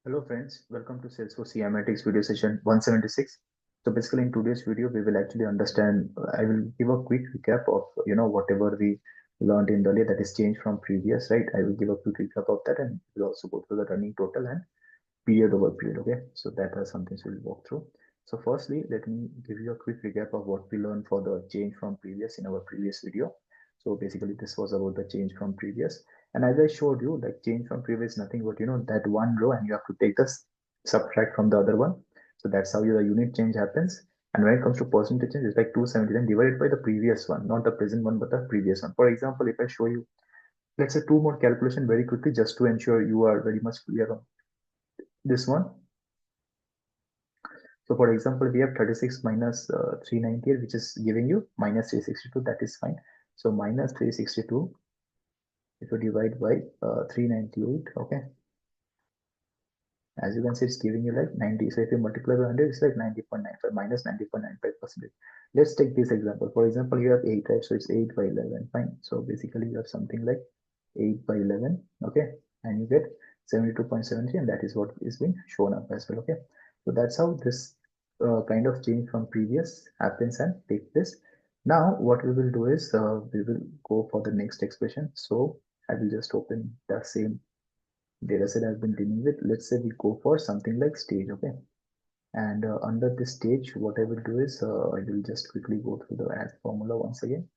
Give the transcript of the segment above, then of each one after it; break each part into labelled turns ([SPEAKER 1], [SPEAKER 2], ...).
[SPEAKER 1] Hello friends, welcome to Salesforce CMATICS video session 176. So basically in today's video, we will actually understand, I will give a quick recap of, whatever we learned in the earlier that is changed from previous, right? I will give a quick recap of that and we'll also go through the running total and period over period, okay? So that are some things we'll walk through. So firstly, let me give you a quick recap of what we learned for the change from previous in our previous video. So basically this was about the change from previous. And as I showed you, like change from previous, nothing but, that one row and you have to take the subtract from the other one. So that's how your unit change happens. And when it comes to percentage change, it's like 279 divided by the previous one, not the present one, but the previous one. For example, if I show you, let's say two more calculation very quickly, just to ensure you are very much clear on this one. So for example, we have 36 minus 398, which is giving you minus 362. That is fine. So minus 362, if you divide by 398, okay. As you can see, it's giving you like 90. So if you multiply by 100, it's like 90.95 minus 90.95%. Let's take this example. For example, you have 8, right? So it's 8 by 11, fine. So basically you have something like 8 by 11, okay. And you get 72.73, and that is what is being shown up as well, okay. So that's how this kind of change from previous happens and take this. Now what we will do is we will go for the next expression. So I will just open the same data set I've been dealing with. Let's say we go for something like stage, okay. And under this stage, what I will do is I will just quickly go through the add formula once again,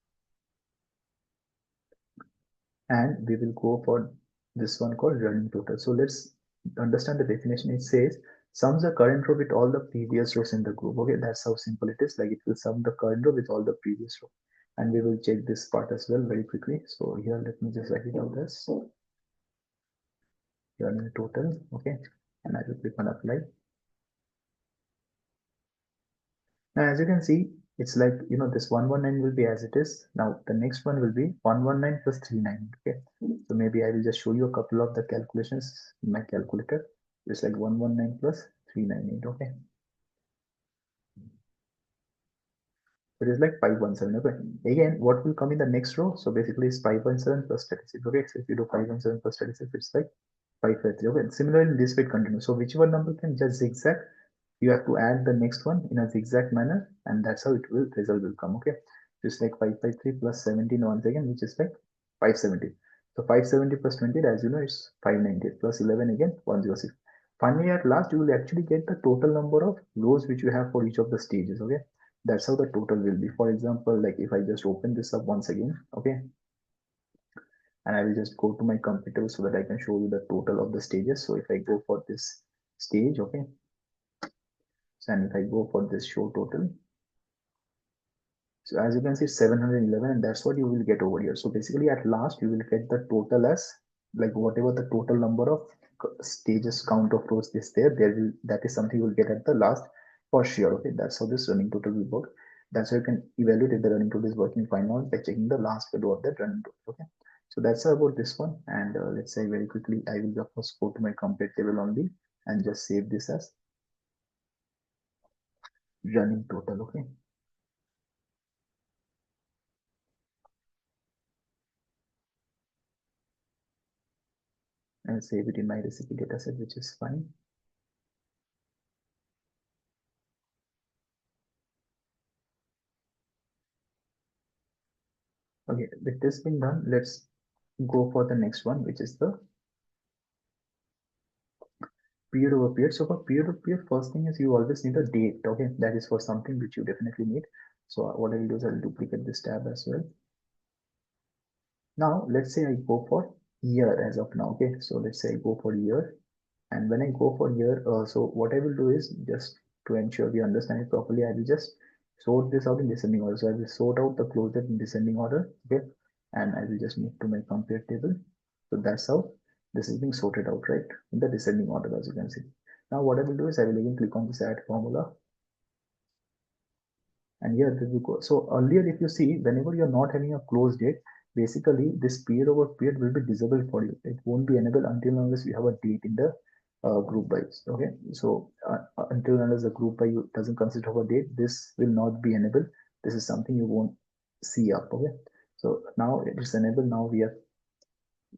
[SPEAKER 1] and we will go for this one called running total. So let's understand the definition. It says sums the current row with all the previous rows in the group. Okay, that's how simple it is. Like it will sum the current row with all the previous row, and we will check this part as well very quickly. So here, let me just write it out as running total. Okay, and I will click on apply. Now, as you can see, it's like, this 119 will be as it is. Now, the next one will be 119 plus 39. Okay. So maybe I will just show you a couple of the calculations in my calculator. It's like 119 plus 398. Okay. It is like 517. Okay. Again, what will come in the next row? So basically, it's 517 plus 36. Okay. So if you do 517 plus 36, it's like 553. Okay. Similarly, this will continue. So whichever number can just zigzag, you have to add the next one in a zigzag manner, and that's how it will result will come. Okay, just like 553 plus 17 once again, which is like 570. So 570 plus 20, as you know, is 590 plus 11 again 106. Finally, at last, you will actually get the total number of rows which you have for each of the stages. Okay, that's how the total will be. For example, like if I just open this up once again, okay, and I will just go to my computer so that I can show you the total of the stages. So if I go for this stage, okay, and if I go for this show total, so as you can see 711, and that's what you will get over here. So basically at last you will get the total as like whatever the total number of stages count of rows is there, that is something you will get at the last for sure. Okay, that's how this running total will work. That's how you can evaluate if the running total is working fine or not by checking the last value of that running total. Okay, so that's about this one. And let's say very quickly, I will of course go to my compare table only and just save this as running total. Okay, and save it in my recipe dataset, which is fine. Okay, with this being done, let's go for the next one, which is the period over period. So for period over period, first thing is you always need a date. Okay, that is for something which you definitely need. So what I will do is I'll duplicate this tab as well. Now let's say I go for year as of now. Okay, so let's say I go for year, and when I go for year, so what I will do is just to ensure we understand it properly, I will just sort this out in descending order. So I will sort out the closure in descending order. Okay, and I will just move to my compare table. So that's how this is being sorted out, right, in the descending order, as you can see. Now what I will do is I will again click on this add formula, and here this will go. So earlier, if you see, whenever you're not having a close date, basically this period over period will be disabled for you. It won't be enabled until unless you have a date in the group by. Okay, so until unless the group by doesn't consist of a date, this will not be enabled. This is something you won't see up. Okay, so now it is enabled. Now we have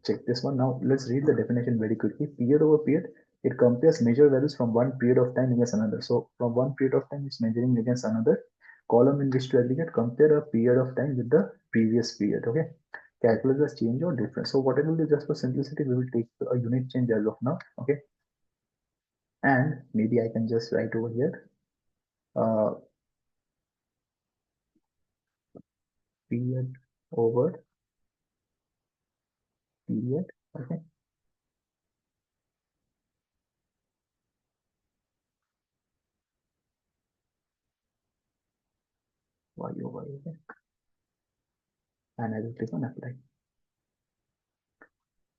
[SPEAKER 1] check this one. Now let's read the definition very quickly. Period over period It compares measure values from one period of time against another. So from one period of time, it's measuring against another column in which to aggregate, compare a period of time with the previous period. Okay, calculate the change or difference. So what I will do, just for simplicity, we will take a unit change as of now. Okay, and maybe I can just write over here uh, period over period. Okay, y over. Okay, and I will click on apply.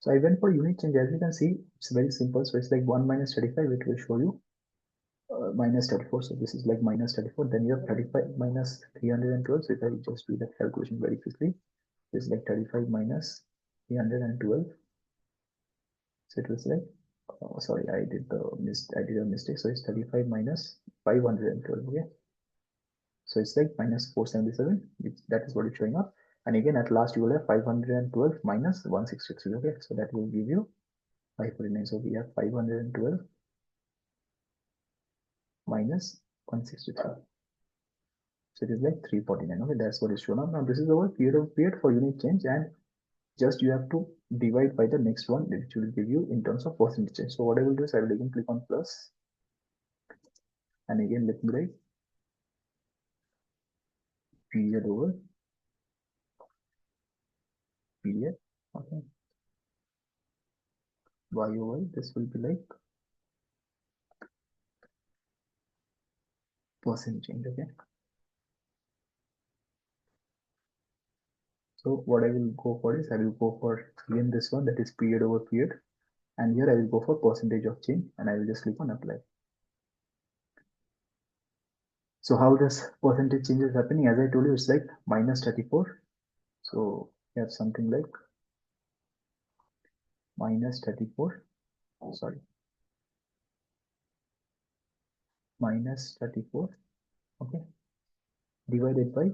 [SPEAKER 1] So I went for unit change. As you can see, it's very simple. So it's like 1 minus 35. It will show you minus 34. So this is like minus 34. Then you have 35 minus 312. So if I just do that calculation very quickly, it's like 35 minus 312. So it was like, oh, sorry, I did a mistake. So it's 35 minus 512. Okay. So it's like minus 477. That is what is showing up. And again, at last you will have 512 minus 163. Okay. So that will give you 549. So we have 512 minus 163. So it is like 349. Okay, that's what is shown up. Now this is our period of period for unit change, and just you have to divide by the next one, which will give you in terms of percentage change. So what I will do is I will again click on plus, and again let me write period over period. Okay, y over this will be like percent change. Okay, so what I will go for is I will go for again this one, that is period over period, and here I will go for percentage of change, and I will just click on apply. So how this percentage change is happening, as I told you, it's like minus 34. So we have something like minus 34, sorry, minus 34, okay, divided by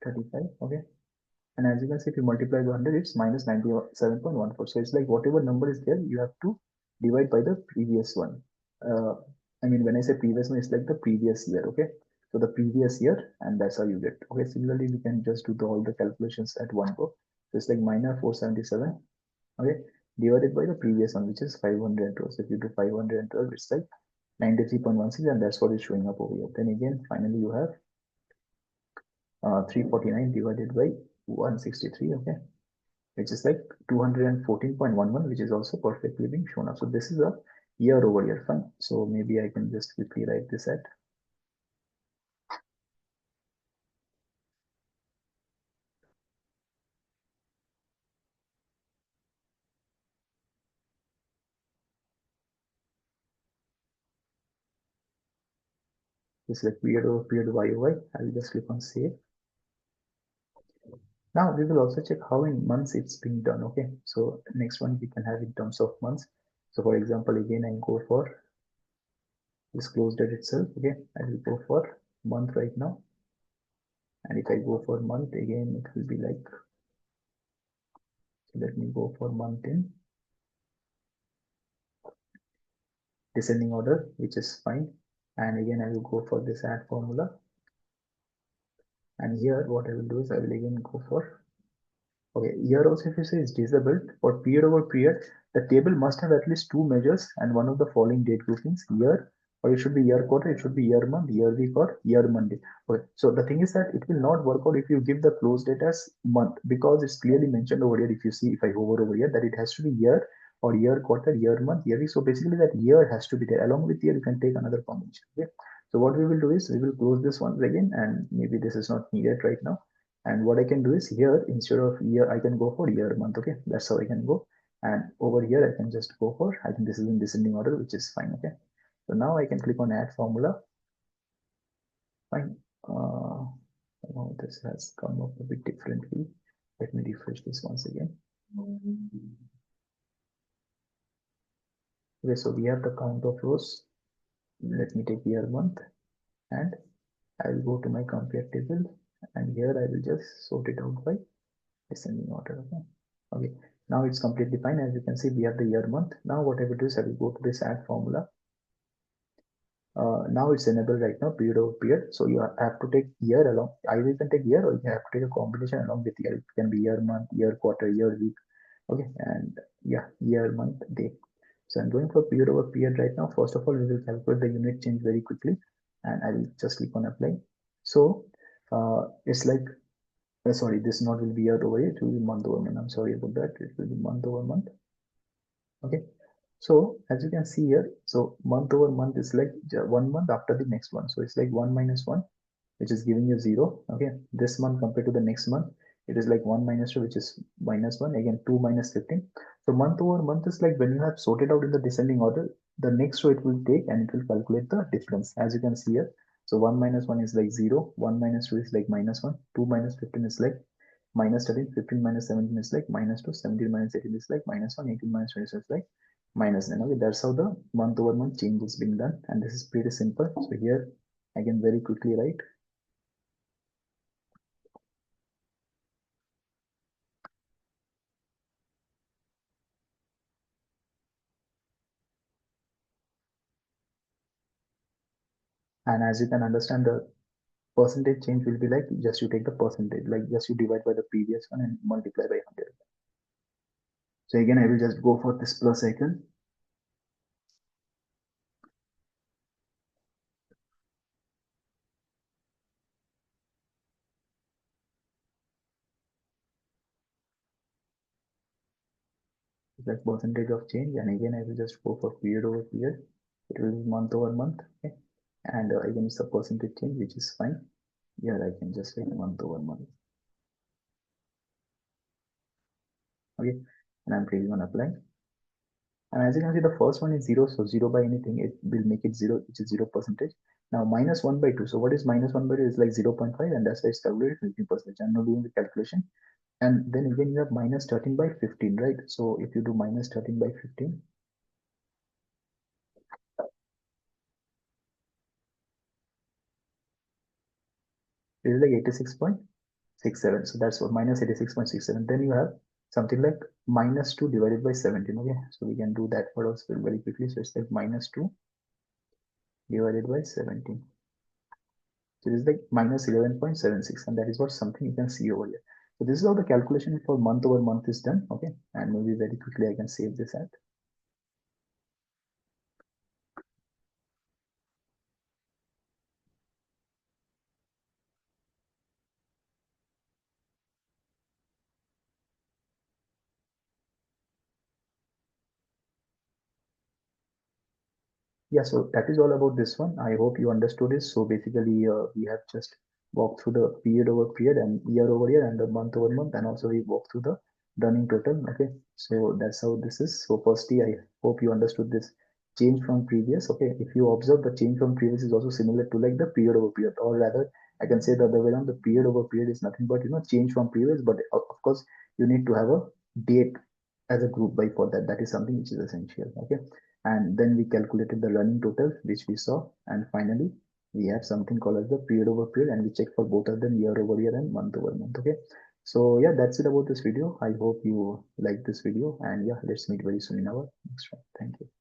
[SPEAKER 1] 35, okay. And as you can see, if you multiply by 100, it's minus 97.14. So it's like whatever number is there, you have to divide by the previous one. I mean, when I say previous one, it's like the previous year, okay. So the previous year, and that's how you get. Okay, similarly, we can just do all the calculations at one go. So it's like minus 477, okay, divided by the previous one, which is 512. So if you do 512, it's like 93.16, and that's what is showing up over here. Then again, finally, you have 349 divided by 163, okay, which is like 214.11, which is also perfectly being shown up. So this is a year over year, fine. So maybe I can just quickly write this at this, like period over period y over y. I will just click on save. Now we will also check how in months it's being done. Okay, so next one we can have in terms of months. So for example, again I go for this close date itself. Okay, I will go for month right now, and if I go for month again, it will be like, so let me go for month in descending order, which is fine. And again I will go for this add formula, and here what I will do is I will again go for, okay, here also if you say is disabled for period over period, the table must have at least two measures and one of the following date groupings: year, or it should be year quarter, it should be year month, year week, or year Monday. Okay, so the thing is that it will not work out if you give the close date as month, because it's clearly mentioned over here. If you see, if I hover over here, that it has to be year or year quarter, year month, year week. So basically that year has to be there. Along with year, you can take another combination. Okay, so what we will do is we will close this one again, and maybe this is not needed right now. And what I can do is here, instead of year, I can go for year month. Okay, that's how I can go. And over here, I can just go for, I think this is in descending order, which is fine. Okay, so now I can click on add formula. Fine. Now this has come up a bit differently. Let me refresh this once again. Okay, so we have the count of rows. Let me take year month, and I will go to my compare table, and here I will just sort it out by descending order. Okay. Okay. Now it's completely fine. As you can see, we have the year month. Now what I will do is I will go to this add formula. Now it's enabled right now, period over period. So you have to take year along. Either you can take year or you have to take a combination along with year. It can be year, month, year, quarter, year, week. Okay, and yeah, year, month, day. So I'm going for period over period right now. First of all, we will calculate the unit change very quickly, and I will just click on apply. So it's like, sorry, this not will be year over year. It will be month over month. I'm sorry about that. It will be month over month. Okay. So as you can see here, so month over month is like 1 month after the next one. So it's like 1 minus 1, which is giving you 0. Okay, this month compared to the next month, it is like 1 minus 2, which is minus 1. Again, 2 minus 15. So month over month is like when you have sorted out in the descending order, the next row it will take and it will calculate the difference. As you can see here, so 1 minus 1 is like 0, 1 minus 2 is like minus 1, 2 minus 15 is like minus 13, 15 minus 17 is like minus 2, 17 minus 18 is like minus 1, 18 minus 26 is like minus 9. Okay, that's how the month over month change is being done, and this is pretty simple. So here I can very quickly write, and as you can understand, the percentage change will be like just you take the percentage, like just you divide by the previous one and multiply by 100. So again, I will just go for this plus icon. Like percentage of change, and again I will just go for period over period. It will be month over month. Okay, and again it's a percentage change, which is fine. Here I can just write month over month. Okay, and I'm clicking on apply. And as you can see, the first one is 0, so 0 by anything, it will make it 0, which is 0 percentage. Now minus 1 by 2. So what is minus 1 by 2 is like 0.5, and that's why it's calculated 15%. I'm not doing the calculation. And then again, you have minus 13 by 15, right? So if you do minus 13 by 15, it is like 86.67. So that's what minus 86.67. Then you have something like minus 2 divided by 17. Okay, so we can do that for us very quickly. So it's like minus 2 divided by 17. So it is like minus 11.76, and that is what something you can see over here. So this is how the calculation for month over month is done. Okay, and maybe very quickly I can save this at. Yeah, so that is all about this one. I hope you understood it. So basically, we have just walked through the period over period and year over year and the month over month, and also we walked through the running total. Okay, so that's how this is. So firstly, I hope you understood this change from previous. Okay, if you observe, the change from previous is also similar to like the period over period, or rather, I can say the other way around. The period over period is nothing but change from previous, but of course you need to have a date as a group by for that. That is something which is essential. Okay, and then we calculated the running total, which we saw, and finally we have something called as the period over period, and we check for both of them, year over year and month over month. Okay, so yeah, that's it about this video. I hope you like this video, and yeah, let's meet very soon in our next one. Thank you.